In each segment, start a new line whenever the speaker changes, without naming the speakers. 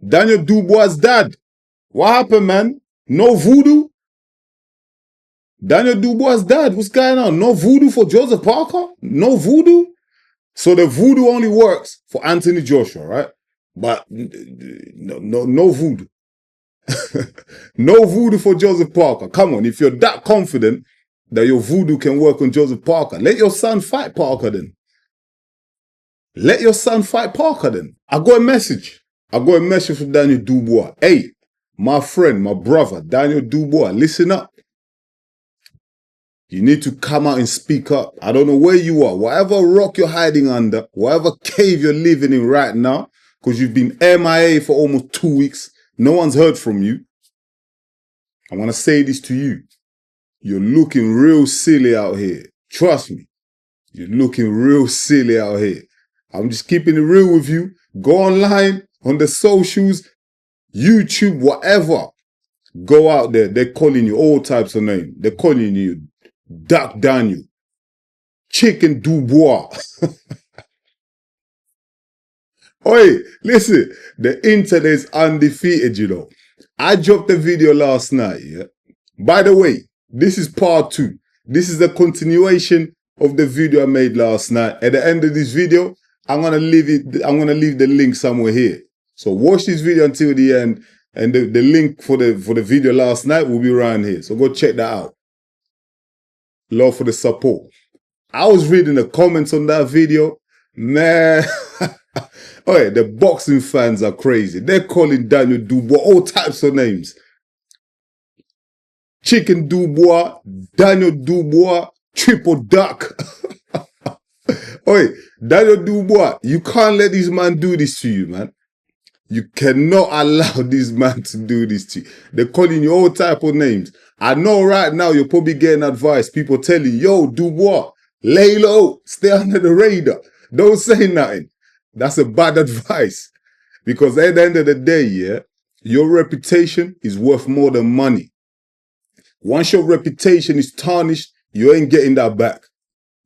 Daniel Dubois' dad. What happened, man? No voodoo? Daniel Dubois' dad, what's going on? No voodoo for Joseph Parker? No voodoo? So the voodoo only works for Anthony Joshua, right? But no voodoo. No voodoo for Joseph Parker. Come on, if you're that confident that your voodoo can work on Joseph Parker, let your son fight Parker then. Let your son fight Parker then. I got a message. I got a message from Daniel Dubois. Hey, my friend, my brother, Daniel Dubois, listen up. You need to come out and speak up. I don't know where you are. Whatever rock you're hiding under, whatever cave you're living in right now, because you've been MIA for almost 2 weeks. No one's heard from you. I want to say this to you. You're looking real silly out here. Trust me. You're looking real silly out here. I'm just keeping it real with you. Go online, on the socials, YouTube, whatever. Go out there. They're calling you all types of names. They're calling you Duck Daniel, Chicken Dubois. Oi, listen, the internet is undefeated, you know. I dropped a video last night, yeah? By the way, this is part 2. This is a continuation of the video I made last night. At the end of this video, I'm gonna leave the link somewhere here. So watch this video until the end, and the link for the video last night will be around here. So go check that out. Love for the support. I was reading the comments on that video. Man, okay, the boxing fans are crazy. They're calling Daniel Dubois all types of names. Chicken Dubois, Daniel Dubois, Triple Duck. Oi, Daniel Dubois, you can't let this man do this to you, man. You cannot allow this man to do this to you. They're calling you all type of names. I know right now you're probably getting advice. People telling you, yo, Dubois, lay low, stay under the radar. Don't say nothing. That's a bad advice. Because at the end of the day, yeah, your reputation is worth more than money. Once your reputation is tarnished, you ain't getting that back.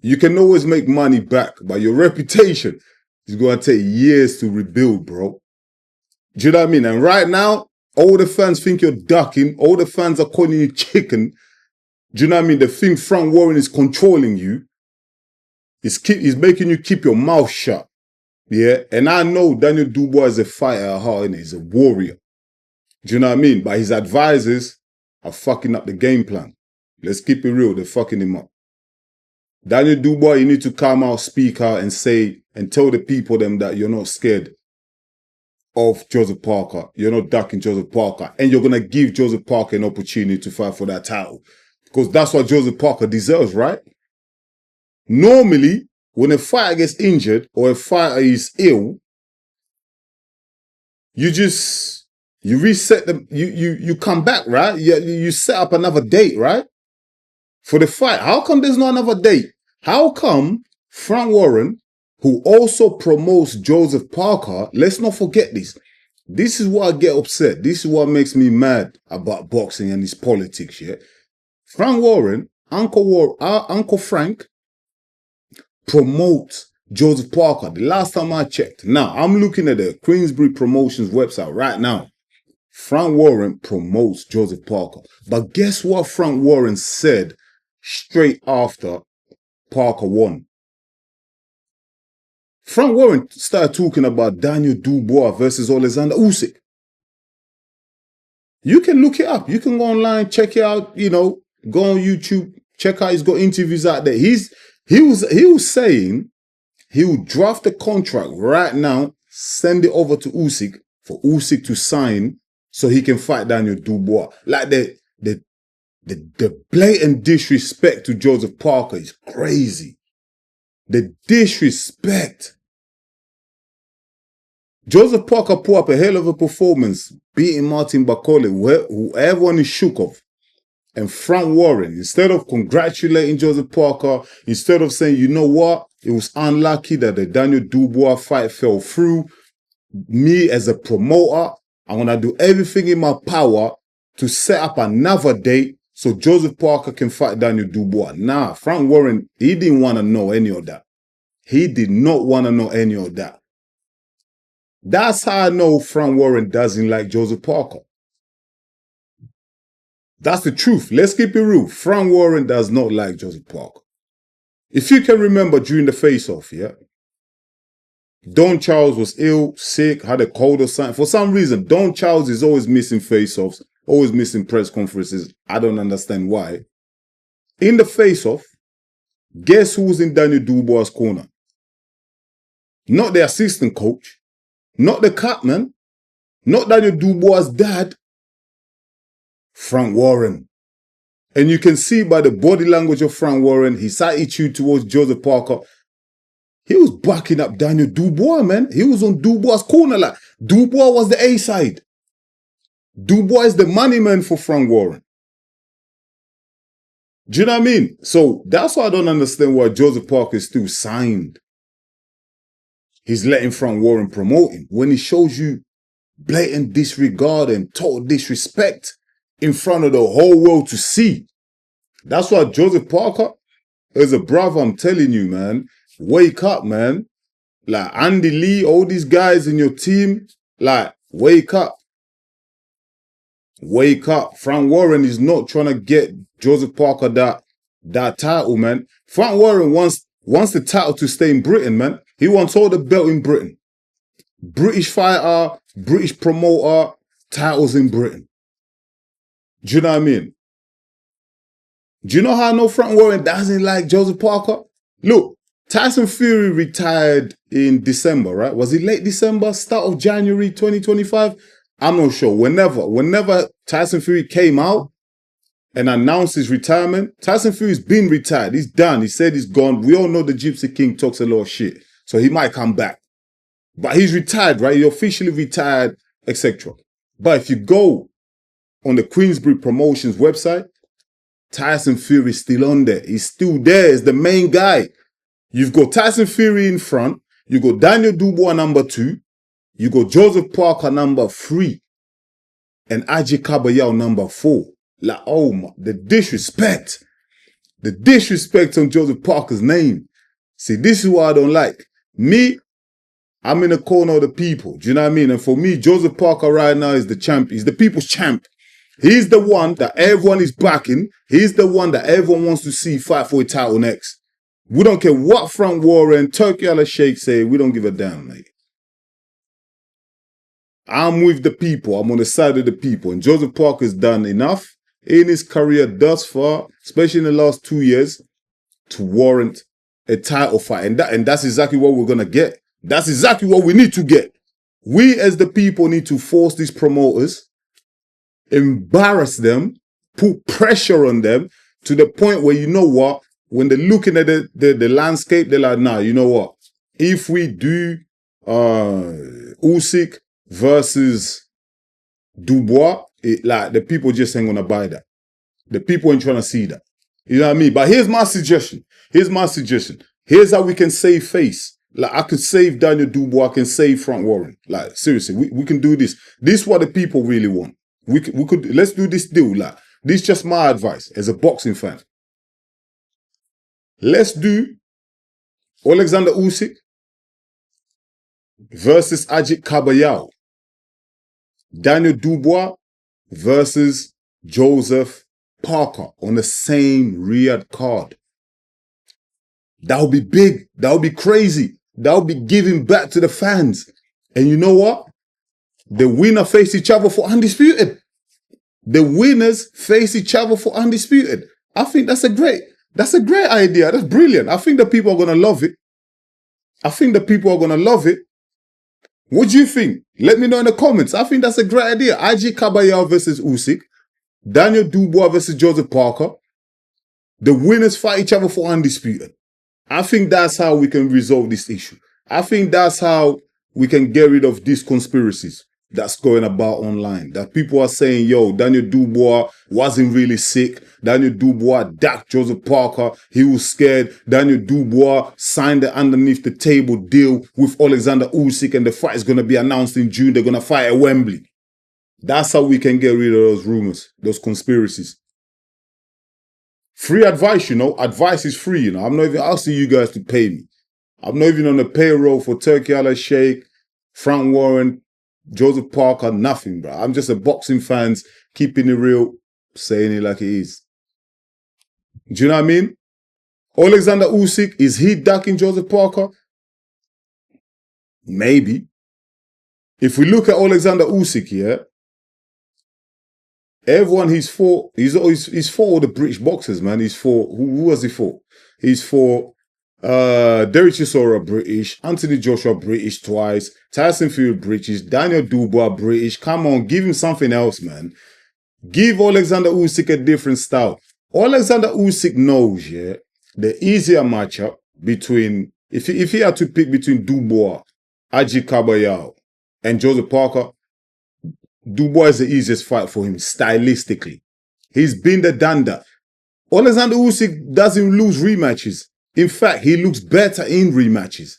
You can always make money back, but your reputation is going to take years to rebuild, bro. Do you know what I mean? And right now, all the fans think you're ducking. All the fans are calling you chicken. Do you know what I mean? They think Frank Warren is controlling you. He's making you keep your mouth shut. Yeah? And I know Daniel Dubois is a fighter at heart, and he's a warrior. Do you know what I mean? But his advisors are fucking up the game plan. Let's keep it real. They're fucking him up. Daniel Dubois, you need to come out, speak out, and say, and tell the people them that you're not scared of Joseph Parker. You're not ducking Joseph Parker. And you're going to give Joseph Parker an opportunity to fight for that title. Because that's what Joseph Parker deserves, right? Normally, when a fighter gets injured or a fighter is ill, you reset them, you come back, right? You set up another date, right? For the fight. How come there's not another date? How come Frank Warren, who also promotes Joseph Parker, let's not forget this. This is why I get upset. This is what makes me mad about boxing and his politics, yeah? Frank Warren, Uncle Frank, promotes Joseph Parker. The last time I checked. Now, I'm looking at the Queensbury Promotions website right now. Frank Warren promotes Joseph Parker. But guess what Frank Warren said straight after Parker won? Frank Warren started talking about Daniel Dubois versus Oleksandr Usyk. You can look it up. You can go online, check it out, you know, go on YouTube, check out, he's got interviews out there. He was saying he would draft a contract right now, send it over to Usyk for Usyk to sign so he can fight Daniel Dubois. Like the blatant disrespect to Joseph Parker is crazy. The disrespect. Joseph Parker put up a hell of a performance, beating Martin Bakole, who everyone is shook of. And Frank Warren, instead of congratulating Joseph Parker, instead of saying, you know what, it was unlucky that the Daniel Dubois fight fell through, me as a promoter, I'm going to do everything in my power to set up another date so Joseph Parker can fight Daniel Dubois. Nah, Frank Warren, he didn't want to know any of that. He did not want to know any of that. That's how I know Frank Warren doesn't like Joseph Parker. That's the truth. Let's keep it real. Frank Warren does not like Joseph Parker. If you can remember during the face-off, yeah, Don Charles was ill, sick, had a cold or something. For some reason, Don Charles is always missing face-offs, always missing press conferences. I don't understand why. In the face-off, guess who was in Daniel Dubois' corner? Not the assistant coach, not the captain, not Daniel Dubois' dad, Frank Warren. And you can see by the body language of Frank Warren, his attitude towards Joseph Parker, he was backing up Daniel Dubois, man. He was on Dubois' corner. Like, Dubois was the A side. Dubois is the money man for Frank Warren. Do you know what I mean? So that's why I don't understand why Joseph Parker is still signed. He's letting Frank Warren promote him when he shows you blatant disregard and total disrespect in front of the whole world to see. That's why Joseph Parker, as a brother, I'm telling you, man, wake up, man. Like Andy Lee, all these guys in your team, like, wake up. Wake up. Frank Warren is not trying to get Joseph Parker that title, man. Frank Warren wants the title to stay in Britain, man. He wants all the belt in Britain. British fighter, British promoter, titles in Britain. Do you know what I mean? Do you know how I know Frank Warren doesn't like Joseph Parker? Look, Tyson Fury retired in December, right? Was it late December, start of January 2025? I'm not sure. Whenever Tyson Fury came out and announced his retirement, Tyson Fury's been retired. He's done. He said he's gone. We all know the Gypsy King talks a lot of shit. So he might come back. But he's retired, right? He officially retired, etc. But if you go on the Queensbury Promotions website, Tyson Fury's still on there. He's still there as the main guy. You've got Tyson Fury in front. You got Daniel Dubois number 2. You got Joseph Parker number 3. And Aji Kabayao number 4. Like, oh my, the disrespect. The disrespect on Joseph Parker's name. See, this is what I don't like. Me, I'm in the corner of the people. Do you know what I mean? And for me, Joseph Parker right now is the champ. He's the people's champ. He's the one that everyone is backing. He's the one that everyone wants to see fight for a title next. We don't care what Frank Warren, Turkey Al-Sheikh say. We don't give a damn, mate. I'm with the people. I'm on the side of the people. And Joseph Parker's done enough in his career thus far, especially in the last 2 years, to warrant a title fight. And that's exactly what we're going to get. That's exactly what we need to get. We as the people need to force these promoters, embarrass them, put pressure on them to the point where, you know what, when they're looking at the landscape, they're like, nah, you know what, if we do Usyk versus Dubois, like the people just ain't gonna buy that. The people ain't trying to see that. You know what I mean? But here's my suggestion. Here's how we can save face. Like, I could save Daniel Dubois, I can save Frank Warren. Like, seriously, we can do this. This is what the people really want. We could, let's do this deal. Like, this is just my advice as a boxing fan. Let's do Oleksandr Usyk versus Ajit Kabayao. Daniel Dubois versus Joseph Parker on the same Riyadh card. That would be big. That would be crazy. That would be giving back to the fans. And you know what? The winner face each other for undisputed. The winners face each other for undisputed. I think that's a great idea. That's brilliant. I think the people are going to love it. What do you think? Let me know in the comments. I think that's a great idea. IG Kabayao versus Usyk. Daniel Dubois versus Joseph Parker. The winners fight each other for undisputed. I think that's how we can resolve this issue. I think that's how we can get rid of these conspiracies that's going about online. That people are saying, yo, Daniel Dubois wasn't really sick. Daniel Dubois dacked Joseph Parker. He was scared. Daniel Dubois signed the underneath the table deal with Oleksandr Usyk, and the fight is going to be announced in June. They're going to fight at Wembley. That's how we can get rid of those rumors, those conspiracies. Free advice, you know. Advice is free, you know. I'm not even asking you guys to pay me. I'm not even on the payroll for Turkey Al-Sheikh, Frank Warren, Joseph Parker, nothing, bro. I'm just a boxing fans keeping it real, saying it like it is. Do you know what I mean? Oleksandr Usyk, is he ducking Joseph Parker? Maybe. If we look at Oleksandr Usyk, yeah, everyone he's fought all the British boxers, man. He's fought, who was he for? He's fought Derek Chisora British, Anthony Joshua British twice, Tyson Fury British, Daniel Dubois British. Come on, give him something else, man. Give Oleksandr Usyk a different style. Oleksandr Usyk knows, yeah, the easier matchup between, if he had to pick between Dubois, Aji Kabayao, and Joseph Parker, Dubois is the easiest fight for him stylistically. He's been the done that. Oleksandr Usyk doesn't lose rematches. In fact, he looks better in rematches.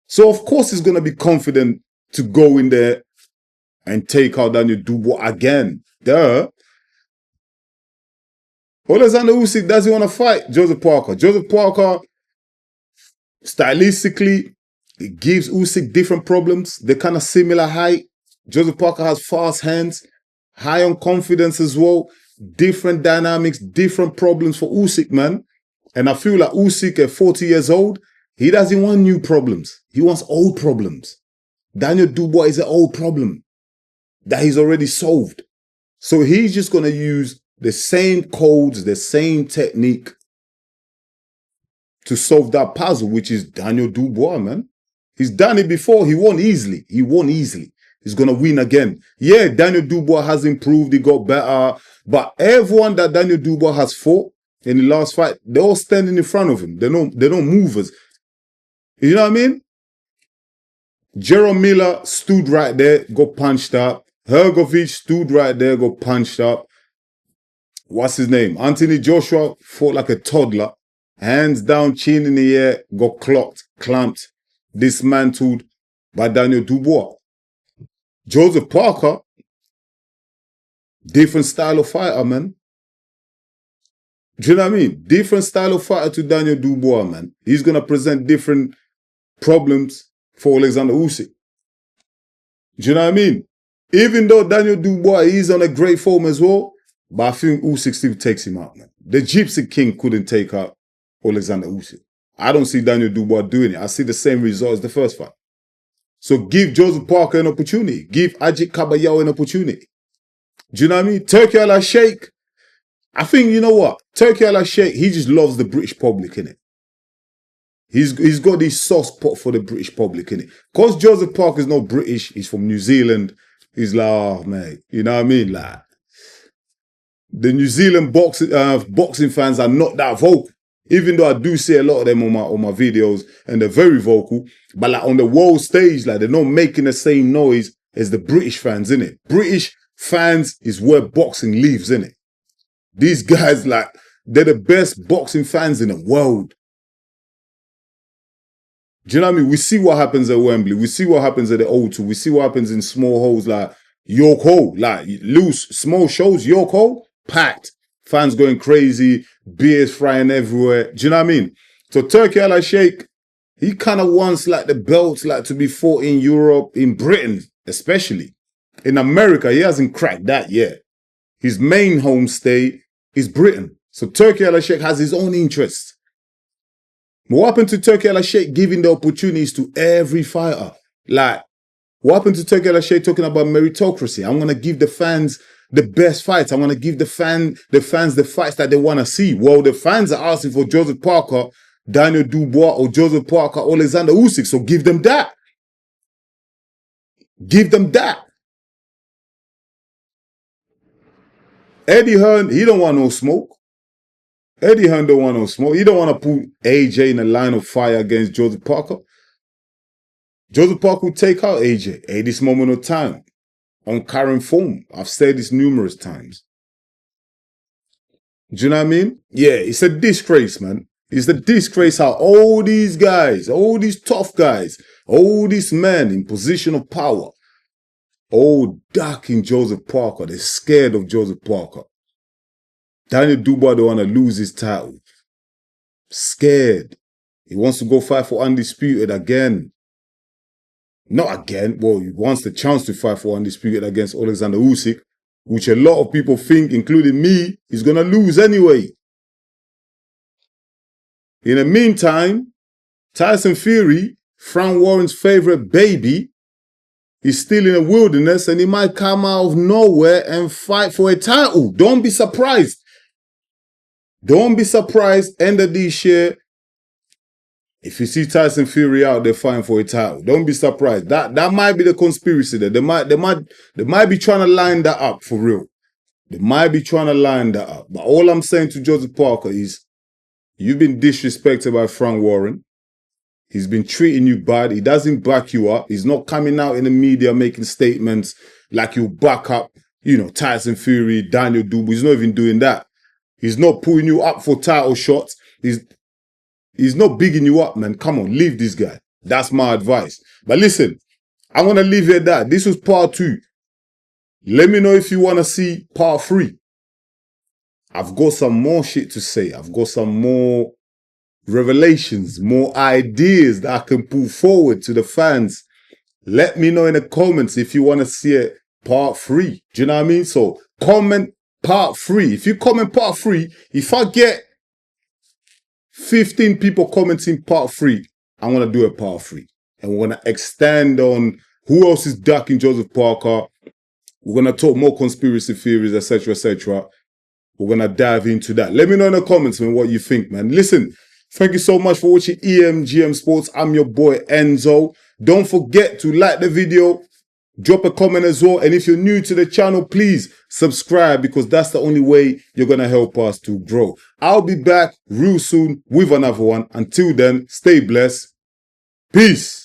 So of course he's going to be confident to go in there and take out Daniel Dubois again. Duh. Oleksandr Usyk doesn't want to fight Joseph Parker. Joseph Parker, stylistically, it gives Usyk different problems. They're kind of similar height. Joseph Parker has fast hands, high on confidence as well. Different dynamics, different problems for Usyk, man. And I feel like Usyk at 40 years old, he doesn't want new problems. He wants old problems. Daniel Dubois is an old problem that he's already solved. So he's just going to use the same codes, the same technique to solve that puzzle, which is Daniel Dubois, man. He's done it before. He won easily. He's going to win again. Yeah, Daniel Dubois has improved. He got better. But everyone that Daniel Dubois has fought in the last fight, they're all standing in front of him. They don't move us. You know what I mean? Jerome Miller stood right there, got punched up. Hergovich stood right there, got punched up. What's his name? Anthony Joshua fought like a toddler. Hands down, chin in the air, got clocked, clamped, dismantled by Daniel Dubois. Joseph Parker, different style of fighter, man. Do you know what I mean? Different style of fighter to Daniel Dubois, man. He's going to present different problems for Oleksandr Usyk. Do you know what I mean? Even though Daniel Dubois is on a great form as well, but I think Usyk still takes him out, man. The Gypsy King couldn't take out Oleksandr Usyk. I don't see Daniel Dubois doing it. I see the same result as the first fight. So give Joseph Parker an opportunity. Give Ajit Kabayao an opportunity. Do you know what I mean? Turki Al-Sheikh, I think, you know what? Turki Al-Sheikh, he just loves the British public, innit? He's got this soft spot for the British public, innit? Because Joseph Parker's not British, he's from New Zealand. He's like, oh, mate, you know what I mean? Like, the New Zealand boxing fans are not that vocal. Even though I do see a lot of them on my videos and they're very vocal, but like on the world stage, like they're not making the same noise as the British fans, innit? British fans is where boxing lives, innit? These guys, like, they're the best boxing fans in the world. Do you know what I mean? We see what happens at Wembley. We see what happens at the O2. We see what happens in small holes like York Hole, like loose, small shows, York Hole, packed. Fans going crazy, beers frying everywhere. Do you know what I mean? So Turki Al-Sheikh, he kind of wants like the belts like to be fought in Europe, in Britain especially. In America, he hasn't cracked that yet. His main home state is Britain. So Turki Al-Sheikh has his own interests. What happened to Turki Al-Sheikh giving the opportunities to every fighter? Like, what happened to Turki Al-Sheikh talking about meritocracy? I'm going to give the fans the best fights. I want to give the fans the fights that they want to see. Well, the fans are asking for Joseph Parker, Daniel Dubois, or Joseph Parker, Oleksandr Usyk. So give them that. Give them that. Eddie Hearn, he don't want no smoke. Eddie Hearn don't want no smoke. He don't want to put AJ in a line of fire against Joseph Parker. Joseph Parker will take out AJ at this moment of time. On current form. I've said this numerous times. Do you know what I mean? Yeah, it's a disgrace, man. It's a disgrace how all these guys, all these tough guys, all these men in position of power, all ducking Joseph Parker. They're scared of Joseph Parker. Daniel Dubois don't want to lose his title. Scared. He wants to go fight for undisputed again. Not again. Well, he wants the chance to fight for undisputed against Oleksandr Usyk, which a lot of people think, including me, he's going to lose anyway. In the meantime, Tyson Fury, Frank Warren's favorite baby, is still in the wilderness and he might come out of nowhere and fight for a title. Don't be surprised. Don't be surprised, end of this year, if you see Tyson Fury out there fighting for a title. Don't be surprised. That might be the conspiracy there. They might be trying to line that up for real. They might be trying to line that up. But all I'm saying to Joseph Parker is, you've been disrespected by Frank Warren. He's been treating you bad. He doesn't back you up. He's not coming out in the media making statements like you back up, you know, Tyson Fury, Daniel Dubois. He's not even doing that. He's not pulling you up for title shots. He's not bigging you up, man. Come on, leave this guy. That's my advice. But listen, I'm going to leave it at that. This was part 2. Let me know if you want to see part 3. I've got some more shit to say. I've got some more revelations, more ideas that I can pull forward to the fans. Let me know in the comments if you want to see it part 3. Do you know what I mean? So comment part 3. If you comment part 3, if I get 15 people commenting part 3, I'm going to do a part 3. And we're going to extend on who else is ducking Joseph Parker. We're going to talk more conspiracy theories, etc., etc. We're going to dive into that. Let me know in the comments, man, what you think, man. Listen, thank you so much for watching EMGM Sports. I'm your boy, Enzo. Don't forget to like the video, drop a comment as well. And if you're new to the channel, please subscribe because that's the only way you're going to help us to grow. I'll be back real soon with another one. Until then, stay blessed. Peace.